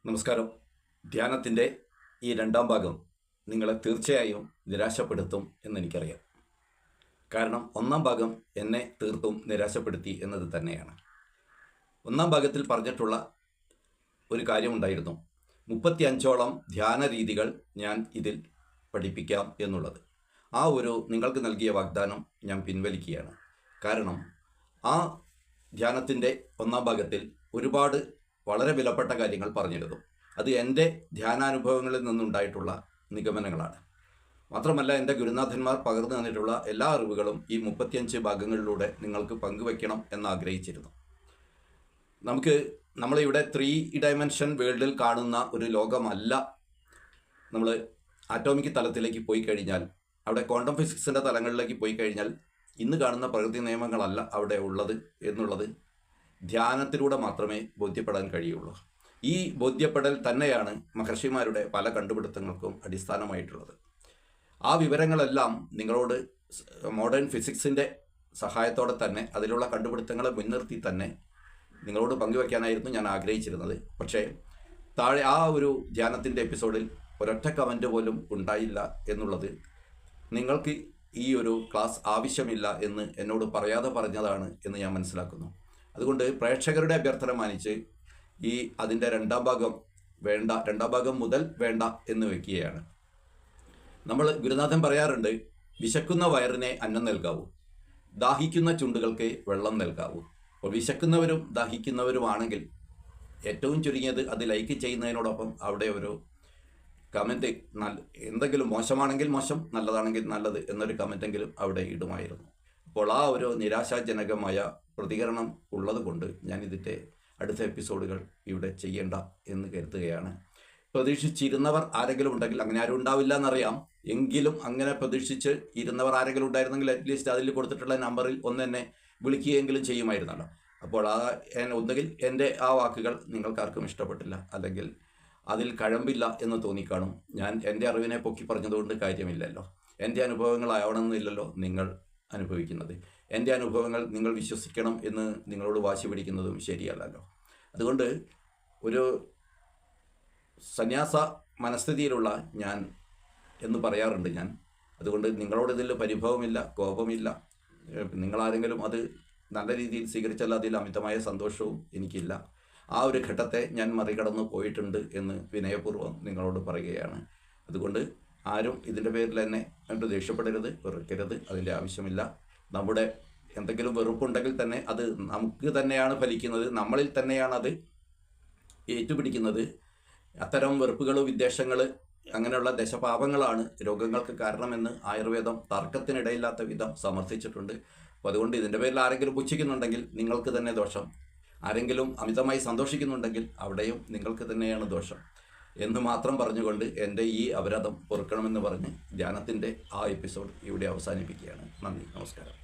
നമസ്കാരം. ധ്യാനത്തിൻ്റെ ഈ രണ്ടാം ഭാഗം നിങ്ങളെ തീർച്ചയായും നിരാശപ്പെടുത്തും എന്നെനിക്കറിയാം. കാരണം ഒന്നാം ഭാഗം എന്നെ തീർത്തും നിരാശപ്പെടുത്തി എന്നത് തന്നെയാണ്. ഒന്നാം ഭാഗത്തിൽ പറഞ്ഞിട്ടുള്ള ഒരു കാര്യമുണ്ടായിരുന്നു, 35ഓളം ധ്യാന രീതികൾ ഞാൻ ഇതിൽ പഠിപ്പിക്കാം എന്നുള്ളത്. ആ ഒരു നിങ്ങൾക്ക് നൽകിയ വാഗ്ദാനം ഞാൻ പിൻവലിക്കുകയാണ്. കാരണം ആ ധ്യാനത്തിൻ്റെ ഒന്നാം ഭാഗത്തിൽ ഒരുപാട് വളരെ വിലപ്പെട്ട കാര്യങ്ങൾ പറഞ്ഞിരുന്നു. അത് എൻ്റെ ധ്യാനാനുഭവങ്ങളിൽ നിന്നുണ്ടായിട്ടുള്ള നിഗമനങ്ങളാണ്. മാത്രമല്ല, എൻ്റെ ഗുരുനാഥന്മാർ പകർന്നു തന്നിട്ടുള്ള എല്ലാ അറിവുകളും ഈ 35 ഭാഗങ്ങളിലൂടെ നിങ്ങൾക്ക് പങ്കുവയ്ക്കണം എന്നാഗ്രഹിച്ചിരുന്നു. നമ്മളിവിടെ 3 ഡയമെൻഷൻ വേൾഡിൽ കാണുന്ന ഒരു ലോകമല്ല. നമ്മൾ ആറ്റോമിക് തലത്തിലേക്ക് പോയി കഴിഞ്ഞാൽ, അവിടെ ക്വാണ്ടം ഫിസിക്സിൻ്റെ തലങ്ങളിലേക്ക് പോയി കഴിഞ്ഞാൽ ഇന്ന് കാണുന്ന പ്രകൃതി നിയമങ്ങളല്ല അവിടെ ഉള്ളത് എന്നുള്ളത് ധ്യാനത്തിലൂടെ മാത്രമേ ബോധ്യപ്പെടാൻ കഴിയുള്ളൂ. ഈ ബോധ്യപ്പെടൽ തന്നെയാണ് മഹർഷിമാരുടെ പല കണ്ടുപിടുത്തങ്ങൾക്കും അടിസ്ഥാനമായിട്ടുള്ളത്. ആ വിവരങ്ങളെല്ലാം നിങ്ങളോട് മോഡേൺ ഫിസിക്സിൻ്റെ സഹായത്തോടെ തന്നെ, അതിലുള്ള കണ്ടുപിടുത്തങ്ങളെ മുൻനിർത്തി തന്നെ നിങ്ങളോട് പങ്കുവയ്ക്കാനായിരുന്നു ഞാൻ ആഗ്രഹിച്ചിരുന്നത്. പക്ഷേ താഴെ ആ ഒരു ധ്യാനത്തിൻ്റെ എപ്പിസോഡിൽ ഒരൊറ്റ കമൻറ്റ് പോലും ഉണ്ടായില്ല എന്നുള്ളത് നിങ്ങൾക്ക് ഈ ഒരു ക്ലാസ് ആവശ്യമില്ല എന്ന് എന്നോട് പറയാതെ പറഞ്ഞതാണ് എന്ന് ഞാൻ മനസ്സിലാക്കുന്നു. അതുകൊണ്ട് പ്രേക്ഷകരുടെ അഭ്യർത്ഥന മാനിച്ച് അതിൻ്റെ രണ്ടാം ഭാഗം മുതൽ വേണ്ട എന്ന് വയ്ക്കുകയാണ്. ഗുരുനാഥൻ പറയാറുണ്ട്, വിശക്കുന്ന വയറിനെ അന്നം നൽകാവൂ, ദാഹിക്കുന്ന ചുണ്ടുകൾക്ക് വെള്ളം നൽകാവൂ. അപ്പോൾ വിശക്കുന്നവരും ദാഹിക്കുന്നവരുമാണെങ്കിൽ ഏറ്റവും ചുരുങ്ങിയത് അത് ലൈക്ക് ചെയ്യുന്നതിനോടൊപ്പം അവിടെ ഒരു കമൻറ്റ്, എന്തെങ്കിലും മോശമാണെങ്കിൽ മോശം, നല്ലതാണെങ്കിൽ നല്ലത് എന്നൊരു കമൻറ്റെങ്കിലും അവിടെ ഇടുമായിരുന്നു. അപ്പോൾ ആ ഒരു നിരാശാജനകമായ പ്രതികരണം ഉള്ളത് കൊണ്ട് ഞാൻ ഇതിൻ്റെ അടുത്ത എപ്പിസോഡുകൾ ഇവിടെ ചെയ്യേണ്ട എന്ന് കരുതുകയാണ്. പ്രതീക്ഷിച്ചിരുന്നവർ ആരെങ്കിലും ഉണ്ടെങ്കിൽ, അങ്ങനെ ആരും ഉണ്ടാവില്ല എന്നറിയാം, എങ്കിലും അങ്ങനെ പ്രതീക്ഷിച്ച് ഇരുന്നവർ ആരെങ്കിലും ഉണ്ടായിരുന്നെങ്കിൽ അറ്റ്ലീസ്റ്റ് അതിൽ കൊടുത്തിട്ടുള്ള നമ്പറിൽ ഒന്ന് എന്നെ വിളിക്കുകയെങ്കിലും ചെയ്യുമായിരുന്നല്ലോ. അപ്പോൾ ഒന്നുകിൽ എൻ്റെ ആ വാക്കുകൾ നിങ്ങൾക്കാർക്കും ഇഷ്ടപ്പെട്ടില്ല, അല്ലെങ്കിൽ അതിൽ കഴമ്പില്ല എന്ന് തോന്നിക്കാണും. ഞാൻ എൻ്റെ അറിവിനെ പൊക്കി പറഞ്ഞതുകൊണ്ട് കാര്യമില്ലല്ലോ. എൻ്റെ അനുഭവങ്ങളാവണമെന്നില്ലല്ലോ നിങ്ങൾ അനുഭവിക്കുന്നത്. എൻ്റെ അനുഭവങ്ങൾ നിങ്ങൾ വിശ്വസിക്കണം എന്ന് നിങ്ങളോട് വാശി പിടിക്കുന്നതും ശരിയല്ലല്ലോ. അതുകൊണ്ട് ഒരു സന്യാസ മനസ്ഥിതിയിലുള്ള ഞാൻ എന്ന് പറയാറുണ്ട് ഞാൻ. അതുകൊണ്ട് നിങ്ങളോട് ഇതിൽ പരിഭവമില്ല, കോപമില്ല. നിങ്ങളാരെങ്കിലും അത് നല്ല രീതിയിൽ സ്വീകരിച്ചാൽ അതിൽ അമിതമായ സന്തോഷവും എനിക്കില്ല. ആ ഒരു ഘട്ടത്തെ ഞാൻ മറികടന്നു പോയിട്ടുണ്ട് എന്ന് വിനയപൂർവ്വം നിങ്ങളോട് പറയുകയാണ്. അതുകൊണ്ട് ആരും ഇതിൻ്റെ പേരിൽ എന്നെ കണ്ട് ദേഷ്യപ്പെടരുത്, വെറുക്കരുത്. അതിൻ്റെ ആവശ്യമില്ല. നമ്മുടെ എന്തെങ്കിലും വെറുപ്പുണ്ടെങ്കിൽ തന്നെ അത് നമുക്ക് തന്നെയാണ് ഫലിക്കുന്നത്, നമ്മളിൽ തന്നെയാണ് അത് ഏറ്റുപിടിക്കുന്നത്. അത്തരം വെറുപ്പുകൾ, വിദ്വേഷങ്ങൾ, അങ്ങനെയുള്ള ദശപാപങ്ങളാണ് രോഗങ്ങൾക്ക് കാരണമെന്ന് ആയുർവേദം തർക്കത്തിനിടയില്ലാത്ത വിധം സമർത്ഥിച്ചിട്ടുണ്ട്. അപ്പോൾ അതുകൊണ്ട് ഇതിൻ്റെ പേരിൽ ആരെങ്കിലും പുച്ഛിക്കുന്നുണ്ടെങ്കിൽ നിങ്ങൾക്ക് തന്നെ ദോഷം, ആരെങ്കിലും അമിതമായി സന്തോഷിക്കുന്നുണ്ടെങ്കിൽ അവിടെയും നിങ്ങൾക്ക് തന്നെയാണ് ദോഷം എന്ന് മാത്രം പറഞ്ഞുകൊണ്ട് എൻ്റെ ഈ അപരാധം പൊറുക്കണമെന്ന് പറഞ്ഞ് ധ്യാനത്തിൻ്റെ ആ എപ്പിസോഡ് ഇവിടെ അവസാനിപ്പിക്കുകയാണ്. നന്ദി, നമസ്കാരം.